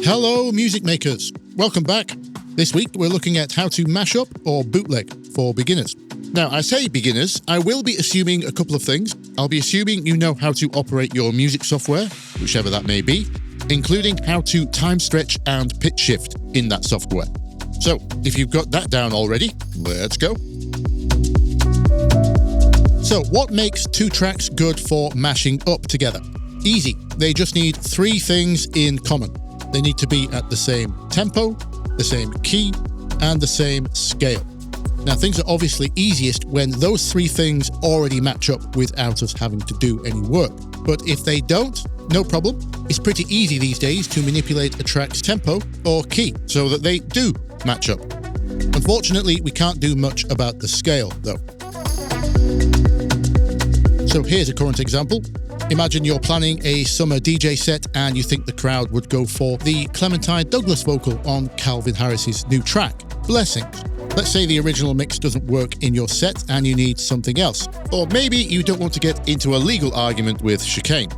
Hello music makers, welcome back. This week we're looking at how to mash up or bootleg for beginners. Now I say beginners, I will be assuming a couple of things. I'll be assuming you know how to operate your music software, whichever that may be, including how to time stretch and pitch shift in that software. So if you've got that down already, let's go. So what makes two tracks good for mashing up together? Easy, they just need three things in common. They need to be at the same tempo, the same key, and the same scale. Now things are obviously easiest when those three things already match up without us having to do any work. But if they don't, no problem. It's pretty easy these days to manipulate a track's tempo or key so that they do match up. Unfortunately, we can't do much about the scale though. So here's a current example. Imagine you're planning a summer DJ set and you think the crowd would go for the Clementine Douglas vocal on Calvin Harris's new track, Blessings. Let's say the original mix doesn't work in your set and you need something else. Or maybe you don't want to get into a legal argument with Chicane.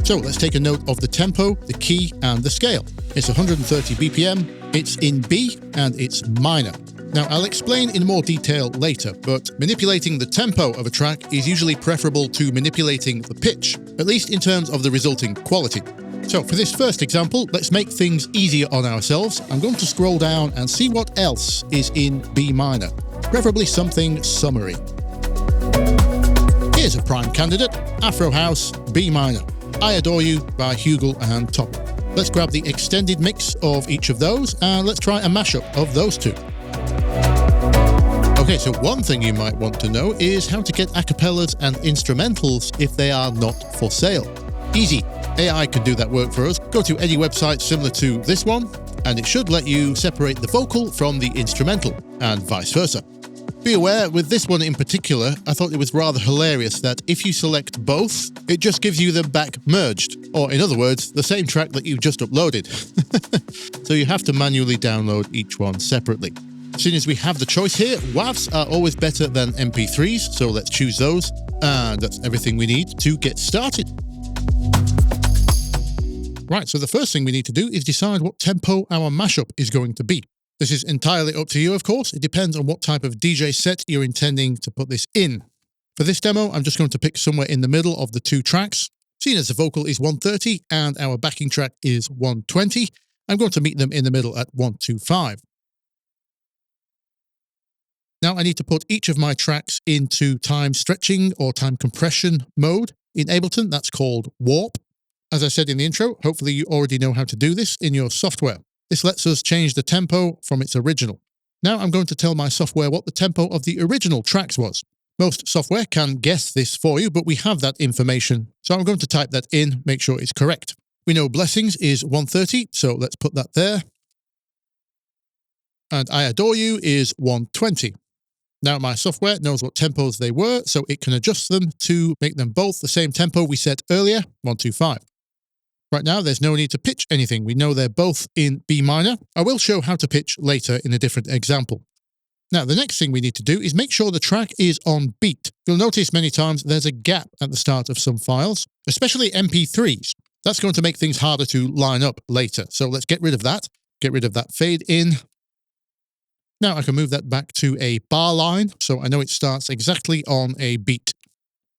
So let's take a note of the tempo, the key, and the scale. It's 130 BPM, it's in B, and it's minor. Now, I'll explain in more detail later, but manipulating the tempo of a track is usually preferable to manipulating the pitch, at least in terms of the resulting quality. So for this first example, let's make things easier on ourselves. I'm going to scroll down and see what else is in B minor, preferably something summery. Here's a prime candidate, Afro House, B minor, I Adore You by Hugel and Top. Let's grab the extended mix of each of those and let's try a mashup of those two. Okay, so one thing you might want to know is how to get acapellas and instrumentals if they are not for sale. Easy, AI can do that work for us. Go to any website similar to this one, and it should let you separate the vocal from the instrumental, and vice versa. Be aware, with this one in particular, I thought it was rather hilarious that if you select both, it just gives you them back merged, or in other words, the same track that you've just uploaded. So you have to manually download each one separately. As soon as we have the choice here, WAVs are always better than MP3s, so let's choose those, and that's everything we need to get started. Right, so the first thing we need to do is decide what tempo our mashup is going to be. This is entirely up to you, of course. It depends on what type of DJ set you're intending to put this in. For this demo, I'm just going to pick somewhere in the middle of the two tracks. Seeing as the vocal is 130 and our backing track is 120, I'm going to meet them in the middle at 125. Now I need to put each of my tracks into time stretching or time compression mode. In Ableton, that's called warp. As I said in the intro, hopefully you already know how to do this in your software. This lets us change the tempo from its original. Now I'm going to tell my software what the tempo of the original tracks was. Most software can guess this for you, but we have that information. So I'm going to type that in, make sure it's correct. We know Blessings is 130, so let's put that there. And I Adore You is 120. Now my software knows what tempos they were, so it can adjust them to make them both the same tempo we set earlier, 125. Right now, there's no need to pitch anything. We know they're both in B minor. I will show how to pitch later in a different example. Now, the next thing we need to do is make sure the track is on beat. You'll notice many times there's a gap at the start of some files, especially MP3s. That's going to make things harder to line up later. So let's get rid of that. Get rid of that fade in. Now I can move that back to a bar line, so I know it starts exactly on a beat.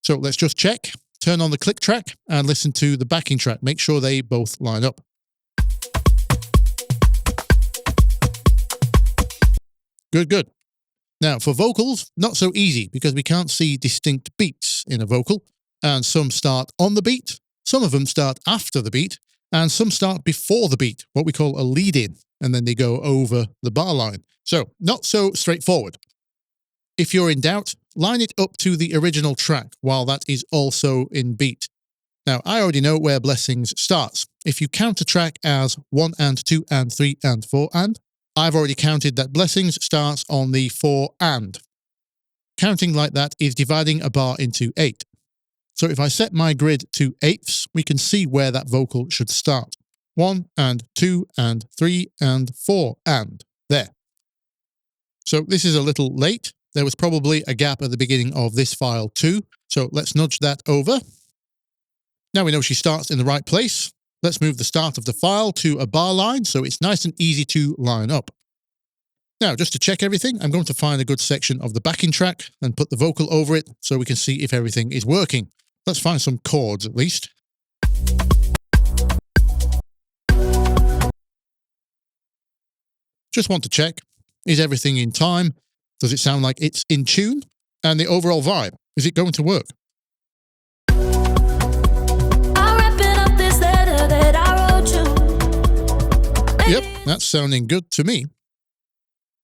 So let's just check, turn on the click track and listen to the backing track. Make sure they both line up. Good, good. Now for vocals, not so easy because we can't see distinct beats in a vocal, and some start on the beat, some of them start after the beat, and some start before the beat, what we call a lead-in, and then they go over the bar line. So, not so straightforward. If you're in doubt, line it up to the original track while that is also in beat. Now, I already know where Blessings starts. If you count a track as 1 and 2 and 3 and 4 and, I've already counted that Blessings starts on the 4 and. Counting like that is dividing a bar into 8. So if I set my grid to eighths, we can see where that vocal should start. 1 and 2 and 3 and 4 and. There. So this is a little late. There was probably a gap at the beginning of this file too. So let's nudge that over. Now we know she starts in the right place. Let's move the start of the file to a bar line so it's nice and easy to line up. Now, just to check everything, I'm going to find a good section of the backing track and put the vocal over it so we can see if everything is working. Let's find some chords at least. Just want to check, is everything in time? Does it sound like it's in tune? And the overall vibe, is it going to work? Yep, that's sounding good to me.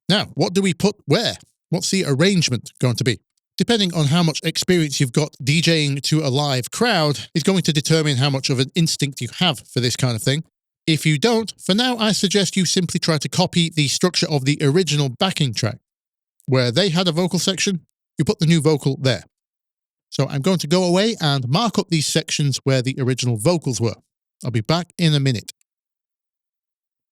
Now, what do we put where? What's the arrangement going to be? Depending on how much experience you've got DJing to a live crowd is going to determine how much of an instinct you have for this kind of thing. If you don't, for now, I suggest you simply try to copy the structure of the original backing track. Where they had a vocal section, you put the new vocal there. So I'm going to go away and mark up these sections where the original vocals were. I'll be back in a minute.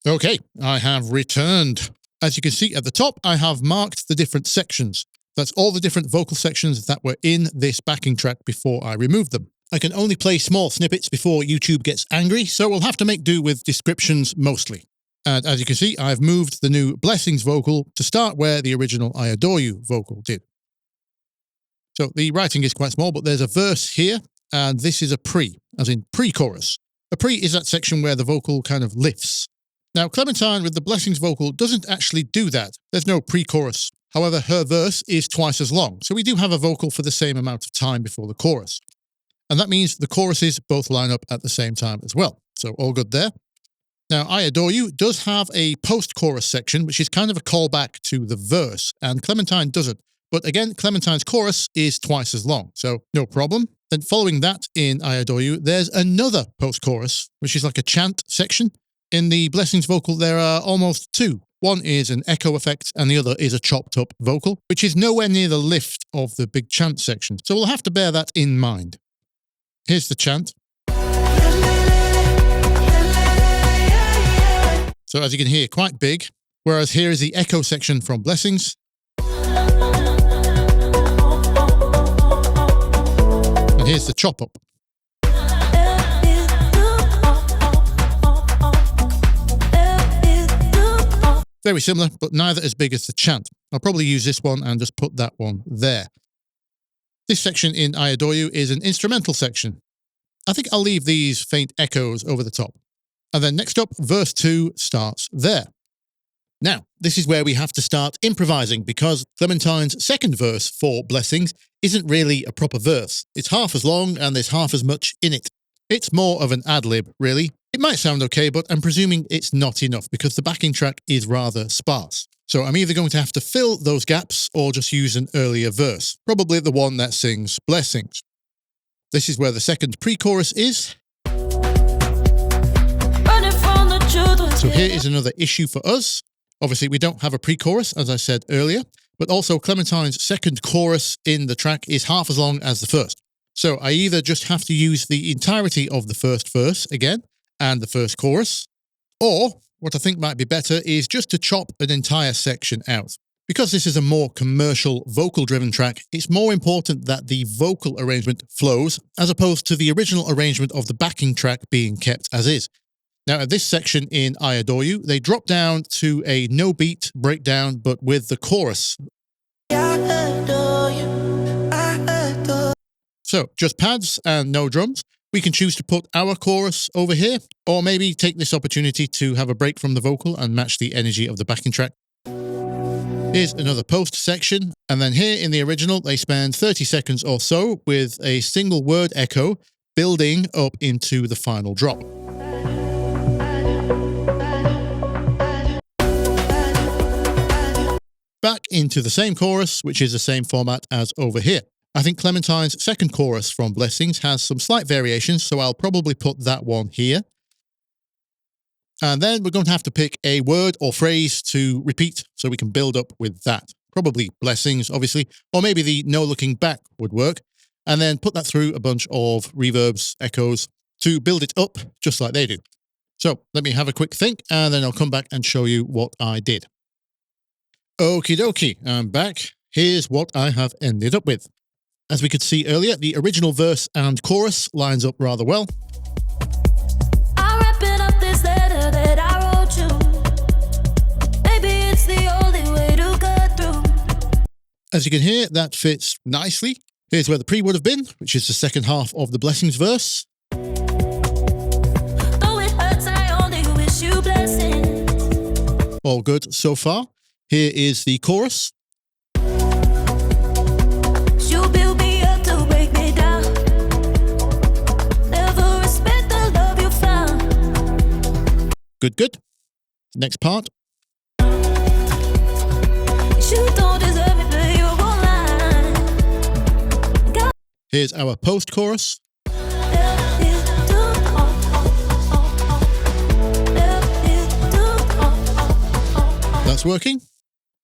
Okay, I have returned. As you can see at the top, I have marked the different sections. That's all the different vocal sections that were in this backing track before I removed them. I can only play small snippets before YouTube gets angry, so we'll have to make do with descriptions mostly. And as you can see, I've moved the new Blessings vocal to start where the original I Adore You vocal did. So the writing is quite small, but there's a verse here, and this is a pre, as in pre-chorus. A pre is that section where the vocal kind of lifts. Now, Clementine with the Blessings vocal doesn't actually do that. There's no pre-chorus. However, her verse is twice as long, so we do have a vocal for the same amount of time before the chorus. And that means the choruses both line up at the same time as well. So all good there. Now, I Adore You does have a post-chorus section, which is kind of a callback to the verse, and Clementine doesn't. But again, Clementine's chorus is twice as long, so no problem. Then following that in I Adore You, there's another post-chorus, which is like a chant section. In the Blessings vocal, there are almost two. One is an echo effect, and the other is a chopped-up vocal, which is nowhere near the lift of the big chant section. So we'll have to bear that in mind. Here's the chant. So as you can hear, quite big, whereas here is the echo section from Blessings. And here's the chop up. Very similar, but neither as big as the chant. I'll probably use this one and just put that one there. This section in I Adore You is an instrumental section. I think I'll leave these faint echoes over the top. And then next up, verse 2 starts there. Now, this is where we have to start improvising because Clementine's second verse for Blessings isn't really a proper verse. It's half as long and there's half as much in it. It's more of an ad-lib, really. It might sound okay, but I'm presuming it's not enough because the backing track is rather sparse. So I'm either going to have to fill those gaps or just use an earlier verse, probably the one that sings Blessings. This is where the second pre-chorus is. So here is another issue for us. Obviously, we don't have a pre-chorus, as I said earlier, but also Clementine's second chorus in the track is half as long as the first. So I either just have to use the entirety of the first verse again and the first chorus, or what I think might be better is just to chop an entire section out. Because this is a more commercial vocal-driven track, it's more important that the vocal arrangement flows as opposed to the original arrangement of the backing track being kept as is. Now, at this section in I Adore You, they drop down to a no-beat breakdown, but with the chorus. So, just pads and no drums. We can choose to put our chorus over here, or maybe take this opportunity to have a break from the vocal and match the energy of the backing track. Here's another post section, and then here in the original, they spend 30 seconds or so with a single word echo building up into the final drop. Back into the same chorus, which is the same format as over here. I think Clementine's second chorus from Blessings has some slight variations, so I'll probably put that one here. And then we're going to have to pick a word or phrase to repeat so we can build up with that. Probably Blessings, obviously, or maybe the No Looking Back would work. And then put that through a bunch of reverbs, echoes to build it up just like they do. So let me have a quick think and then I'll come back and show you what I did. Okie dokie, I'm back. Here's what I have ended up with. As we could see earlier, the original verse and chorus lines up rather well. As you can hear, that fits nicely. Here's where the pre would have been, which is the second half of the blessings verse. Though it hurts, I only wish you blessings. All good so far. Here is the chorus. You build me up to break me down. Never respect the love you found. Good, good. Next part. You don't deserve it, but you won't lie. Here's our post-chorus. That's working.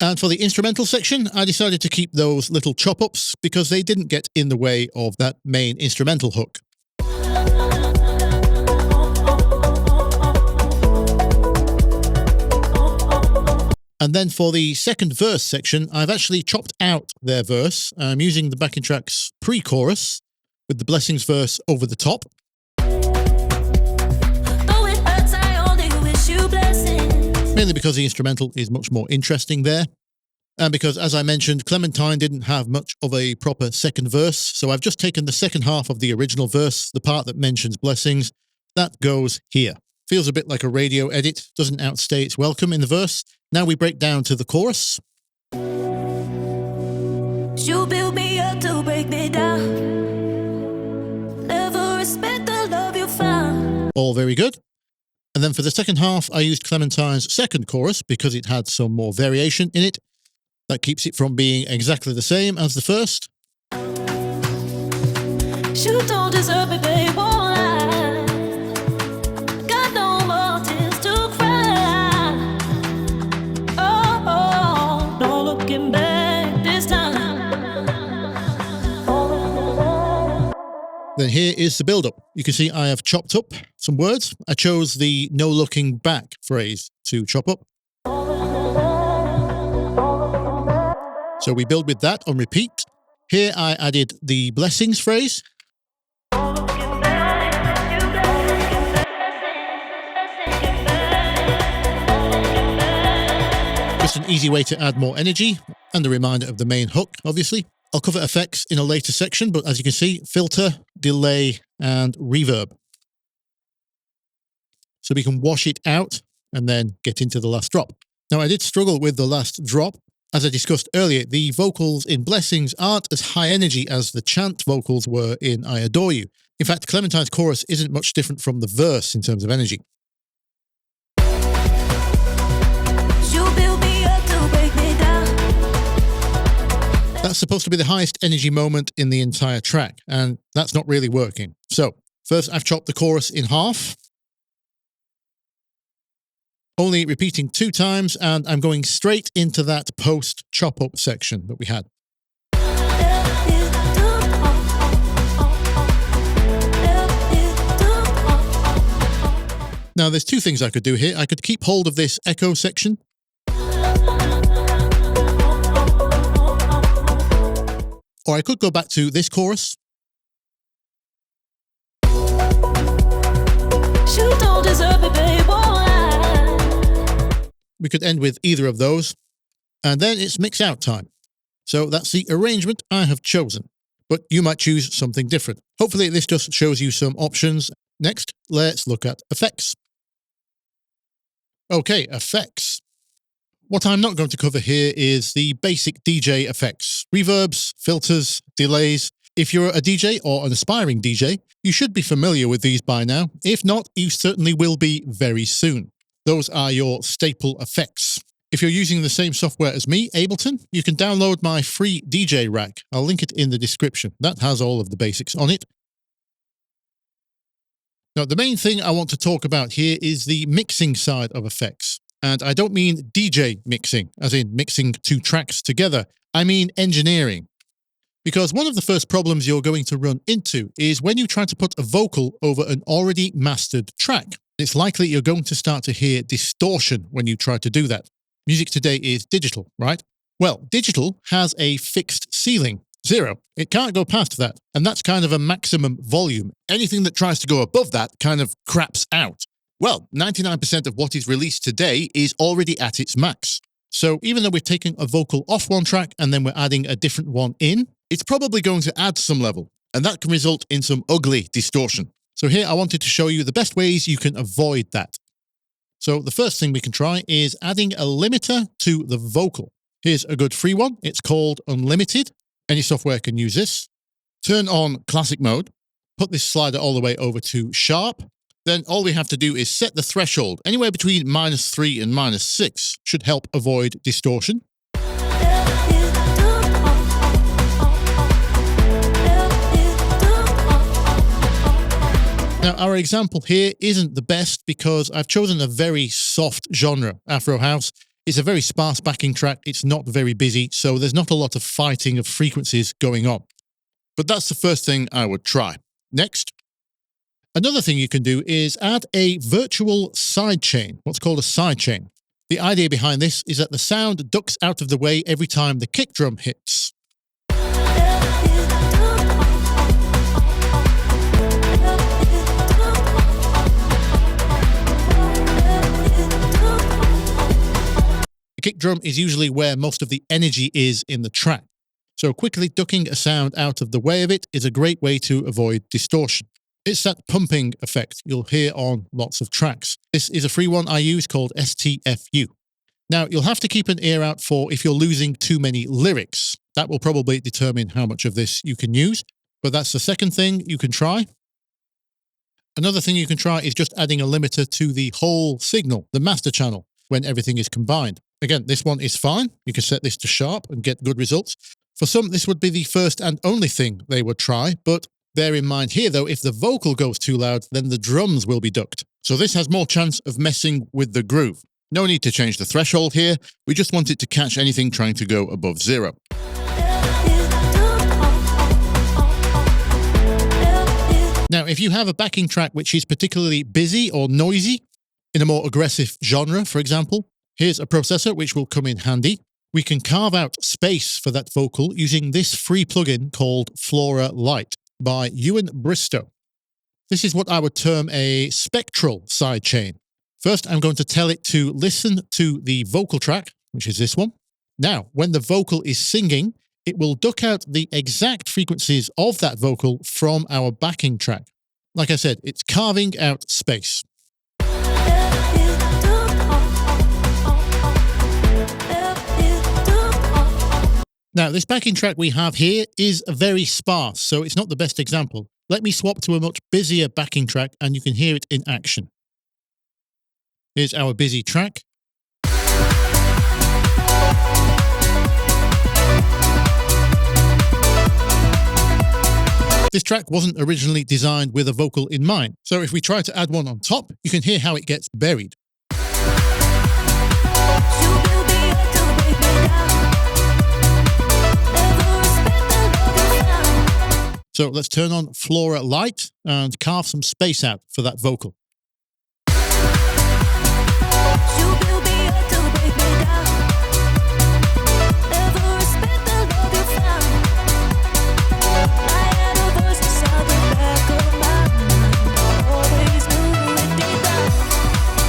And for the instrumental section, I decided to keep those little chop-ups because they didn't get in the way of that main instrumental hook. And then for the second verse section, I've actually chopped out their verse. I'm using the backing track's pre-chorus with the blessings verse over the top. Mainly because the instrumental is much more interesting there. And because, as I mentioned, Clementine didn't have much of a proper second verse, so I've just taken the second half of the original verse, the part that mentions blessings, that goes here. Feels a bit like a radio edit, doesn't outstay its welcome in the verse. Now we break down to the chorus. You build me up to break me down. Never respect the love you found. All very good. And then for the second half, I used Clementine's second chorus because it had some more variation in it. That keeps it from being exactly the same as the first. You don't deserve it, babe, won't lie. Got no more tears to cry. Oh, no looking back this time. Then here is the build-up. You can see I have chopped up some words. I chose the no looking back phrase to chop up. So we build with that on repeat. Here I added the blessings phrase. Just an easy way to add more energy and a reminder of the main hook, obviously. I'll cover effects in a later section, but as you can see, filter, delay, and reverb. So we can wash it out and then get into the last drop. Now, I did struggle with the last drop. As I discussed earlier, the vocals in Blessings aren't as high energy as the chant vocals were in I Adore You. In fact, Clementine's chorus isn't much different from the verse in terms of energy. That's supposed to be the highest energy moment in the entire track, and that's not really working. So, first I've chopped the chorus in half, only repeating 2 times, and I'm going straight into that post chop-up section that we had. Now, there's 2 things I could do here. I could keep hold of this echo section, or I could go back to this chorus. You don't deserve it, babe, we could end with either of those, and then it's mix out time. So that's the arrangement I have chosen, but you might choose something different. Hopefully this just shows you some options. Next, let's look at effects. Okay, effects. What I'm not going to cover here is the basic DJ effects, reverbs, filters, delays. If you're a DJ or an aspiring DJ, you should be familiar with these by now. If not, you certainly will be very soon. Those are your staple effects. If you're using the same software as me, Ableton, you can download my free DJ rack. I'll link it in the description. That has all of the basics on it. Now, the main thing I want to talk about here is the mixing side of effects. And I don't mean DJ mixing, as in mixing 2 tracks together. I mean engineering. Because one of the first problems you're going to run into is when you try to put a vocal over an already mastered track. It's likely you're going to start to hear distortion when you try to do that. Music today is digital, right? Well, digital has a fixed ceiling, 0. It can't go past that, and that's kind of a maximum volume. Anything that tries to go above that kind of craps out. Well, 99% of what is released today is already at its max. So even though we're taking a vocal off one track and then we're adding a different one in, it's probably going to add some level, and that can result in some ugly distortion. So here I wanted to show you the best ways you can avoid that. So the first thing we can try is adding a limiter to the vocal. Here's a good free one. It's called Unlimited. Any software can use this. Turn on classic mode. Put this slider all the way over to sharp. Then all we have to do is set the threshold. Anywhere between -3 and -6 should help avoid distortion. Now, our example here isn't the best because I've chosen a very soft genre, Afro House. It's a very sparse backing track. It's not very busy, so there's not a lot of fighting of frequencies going on. But that's the first thing I would try. Next. Another thing you can do is add a virtual sidechain, what's called a sidechain. The idea behind this is that the sound ducks out of the way every time the kick drum hits. The kick drum is usually where most of the energy is in the track. So quickly ducking a sound out of the way of it is a great way to avoid distortion. It's that pumping effect you'll hear on lots of tracks. This is a free one I use called STFU. Now, you'll have to keep an ear out for if you're losing too many lyrics. That will probably determine how much of this you can use, but that's the second thing you can try. Another thing you can try is just adding a limiter to the whole signal, the master channel, when everything is combined. Again, this one is fine. You can set this to sharp and get good results. For some, this would be the first and only thing they would try, but bear in mind here, though, if the vocal goes too loud, then the drums will be ducked. So this has more chance of messing with the groove. No need to change the threshold here. We just want it to catch anything trying to go above 0. Now, if you have a backing track which is particularly busy or noisy, in a more aggressive genre, for example, here's a processor which will come in handy. We can carve out space for that vocal using this free plugin called Flora Lite by Ewan Bristow. This is what I would term a spectral sidechain. First, I'm going to tell it to listen to the vocal track, which is this one. Now, when the vocal is singing, it will duck out the exact frequencies of that vocal from our backing track. Like I said, it's carving out space. Now, this backing track we have here is very sparse, so it's not the best example. Let me swap to a much busier backing track and you can hear it in action. Here's our busy track. This track wasn't originally designed with a vocal in mind, so if we try to add one on top, you can hear how it gets buried. So let's turn on Flora Lite and carve some space out for that vocal.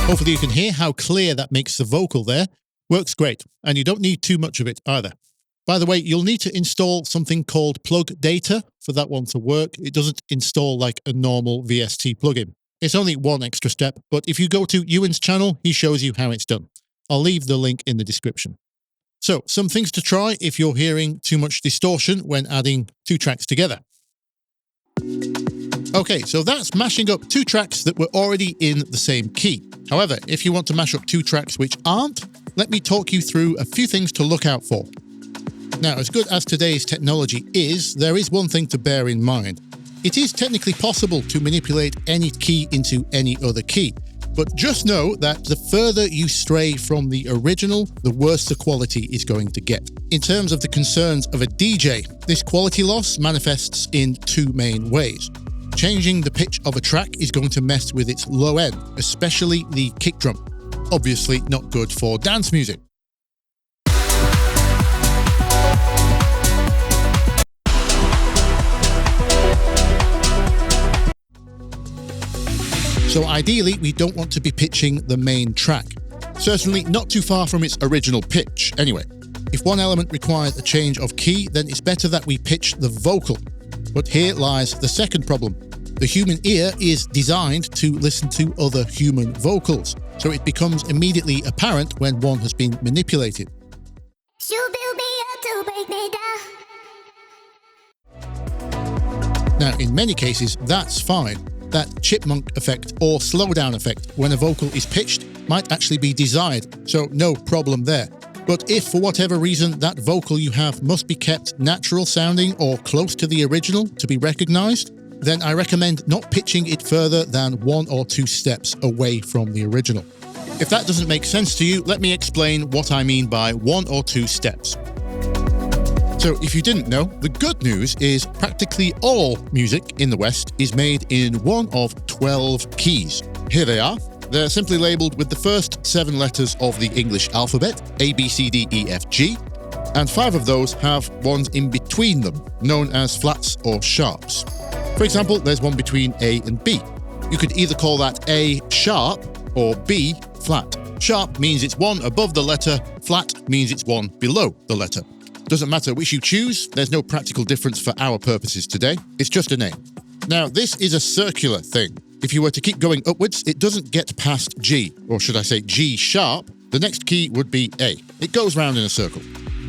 Hopefully you can hear how clear that makes the vocal there. Works great, and you don't need too much of it either. By the way, you'll need to install something called Plug Data for that one to work. It doesn't install like a normal VST plugin. It's only one extra step, but if you go to Ewan's channel, he shows you how it's done. I'll leave the link in the description. So, some things to try if you're hearing too much distortion when adding two tracks together. Okay, so that's mashing up two tracks that were already in the same key. However, if you want to mash up two tracks which aren't, let me talk you through a few things to look out for. Now, as good as today's technology is, there is one thing to bear in mind. It is technically possible to manipulate any key into any other key, but just know that the further you stray from the original, the worse the quality is going to get. In terms of the concerns of a DJ, this quality loss manifests in two main ways. Changing the pitch of a track is going to mess with its low end, especially the kick drum. Obviously not good for dance music. So ideally, we don't want to be pitching the main track. Certainly not too far from its original pitch, anyway. If one element requires a change of key, then it's better that we pitch the vocal. But here lies the second problem. The human ear is designed to listen to other human vocals, so it becomes immediately apparent when one has been manipulated. You build me up to break me down. Now, in many cases, that's fine. That chipmunk effect or slowdown effect when a vocal is pitched might actually be desired, so no problem there. But if for whatever reason that vocal you have must be kept natural sounding or close to the original to be recognized, then I recommend not pitching it further than 1 or 2 steps away from the original. If that doesn't make sense to you, let me explain what I mean by 1 or 2 steps. So if you didn't know, the good news is practically all music in the West is made in one of 12 keys. Here they are. They're simply labelled with the first 7 letters of the English alphabet, A, B, C, D, E, F, G, and 5 of those have ones in between them, known as flats or sharps. For example, there's one between A and B. You could either call that A sharp or B flat. Sharp means it's one above the letter, flat means it's one below the letter. Doesn't matter which you choose, there's no practical difference for our purposes today, it's just a name. Now, this is a circular thing. If you were to keep going upwards, it doesn't get past G, or should I say G sharp, the next key would be A. It goes round in a circle.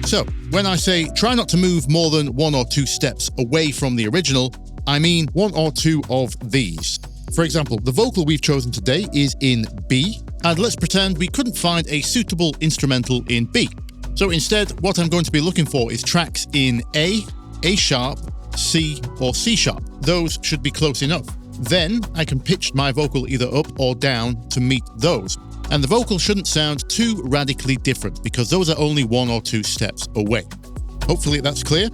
So, when I say try not to move more than 1 or 2 steps away from the original, I mean 1 or 2 of these. For example, the vocal we've chosen today is in B, and let's pretend we couldn't find a suitable instrumental in B. So instead, what I'm going to be looking for is tracks in A sharp, C, or C sharp. Those should be close enough. Then I can pitch my vocal either up or down to meet those. And the vocal shouldn't sound too radically different because those are only 1 or 2 steps away. Hopefully that's clear.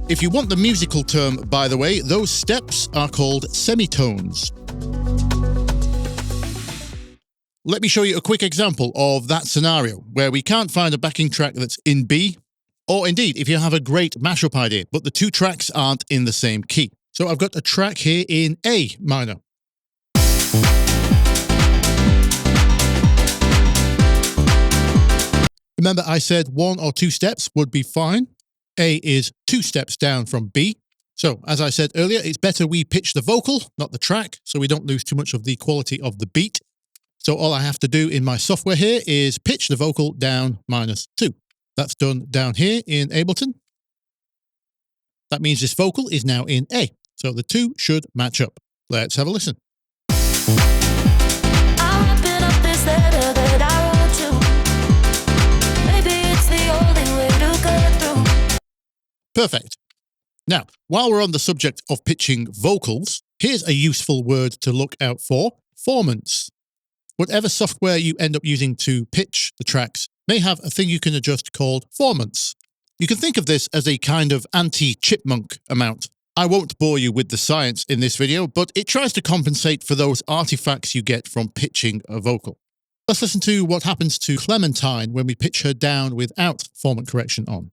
If you want the musical term, by the way, those steps are called semitones. Let me show you a quick example of that scenario where we can't find a backing track that's in B, or indeed if you have a great mashup idea, but the 2 tracks aren't in the same key. So I've got a track here in A minor. Remember I said 1 or 2 steps would be fine. A is 2 steps down from B. So as I said earlier, it's better we pitch the vocal, not the track, so we don't lose too much of the quality of the beat. So all I have to do in my software here is pitch the vocal down -2. That's done down here in Ableton. That means this vocal is now in A. So the 2 should match up. Let's have a listen. Perfect. Now, while we're on the subject of pitching vocals, here's a useful word to look out for: formants. Whatever software you end up using to pitch the tracks may have a thing you can adjust called formants. You can think of this as a kind of anti-chipmunk amount. I won't bore you with the science in this video, but it tries to compensate for those artifacts you get from pitching a vocal. Let's listen to what happens to Clementine when we pitch her down without formant correction on.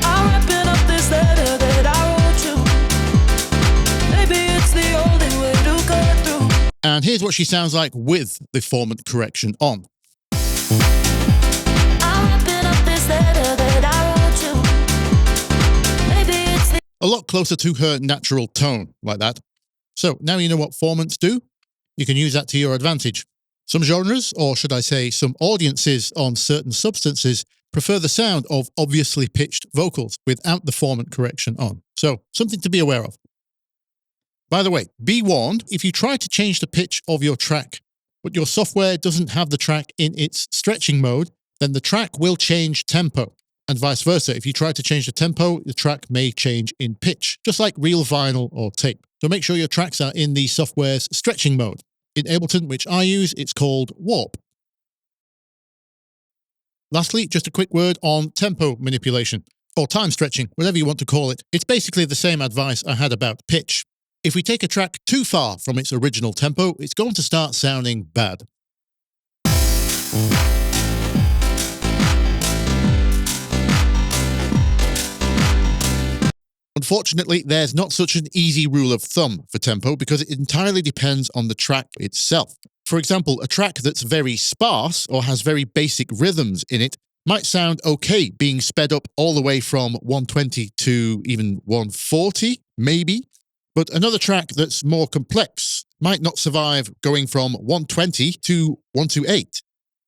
I'm wrapping up this letter that I wrote you. Maybe it's the only way to cut through. And here's what she sounds like with the formant correction on. I'm wrapping up this letter that I wrote you. Maybe it's the A lot closer to her natural tone, like that. So now you know what formants do. You can use that to your advantage. Some genres, or should I say some audiences on certain substances, prefer the sound of obviously pitched vocals without the formant correction on. So something to be aware of. By the way, be warned, if you try to change the pitch of your track, but your software doesn't have the track in its stretching mode, then the track will change tempo. And vice versa, if you try to change the tempo, the track may change in pitch, just like real vinyl or tape. So make sure your tracks are in the software's stretching mode. In Ableton, which I use, it's called Warp. Lastly, just a quick word on tempo manipulation, or time stretching, whatever you want to call it. It's basically the same advice I had about pitch. If we take a track too far from its original tempo, it's going to start sounding bad. Unfortunately, there's not such an easy rule of thumb for tempo because it entirely depends on the track itself. For example, a track that's very sparse or has very basic rhythms in it might sound okay being sped up all the way from 120 to even 140, maybe. But another track that's more complex might not survive going from 120 to 128.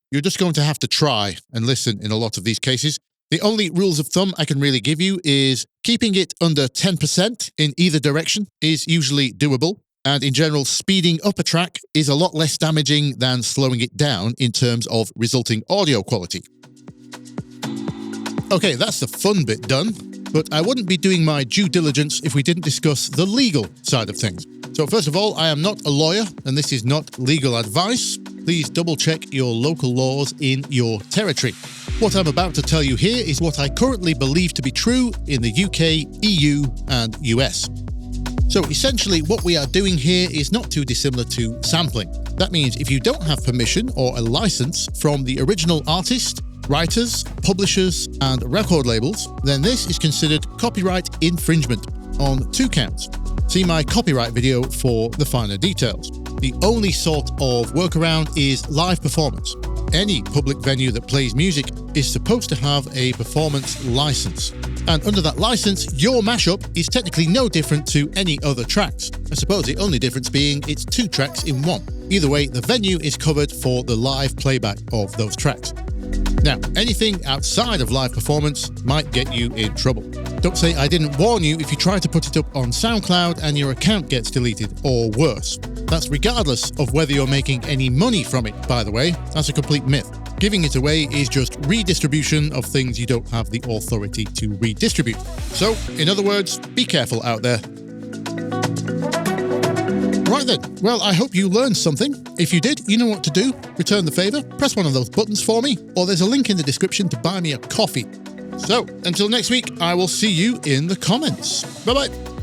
You're just going to have to try and listen in a lot of these cases. The only rules of thumb I can really give you is keeping it under 10% in either direction is usually doable. And in general, speeding up a track is a lot less damaging than slowing it down in terms of resulting audio quality. Okay, that's the fun bit done, but I wouldn't be doing my due diligence if we didn't discuss the legal side of things. So first of all, I am not a lawyer, and this is not legal advice. Please double check your local laws in your territory. What I'm about to tell you here is what I currently believe to be true in the UK, EU, and US. So essentially, what we are doing here is not too dissimilar to sampling. That means if you don't have permission or a license from the original artist, writers, publishers, and record labels, then this is considered copyright infringement on 2 counts. See my copyright video for the finer details. The only sort of workaround is live performance. Any public venue that plays music is supposed to have a performance license. And under that license, your mashup is technically no different to any other tracks. I suppose the only difference being it's 2 tracks in one. Either way, the venue is covered for the live playback of those tracks. Now, anything outside of live performance might get you in trouble. Don't say I didn't warn you if you try to put it up on SoundCloud and your account gets deleted, or worse. That's regardless of whether you're making any money from it, by the way. That's a complete myth. Giving it away is just redistribution of things you don't have the authority to redistribute. So, in other words, be careful out there. Right then, well, I hope you learned something. If you did, you know what to do. Return the favour, press one of those buttons for me, or there's a link in the description to buy me a coffee. So, until next week, I will see you in the comments. Bye-bye.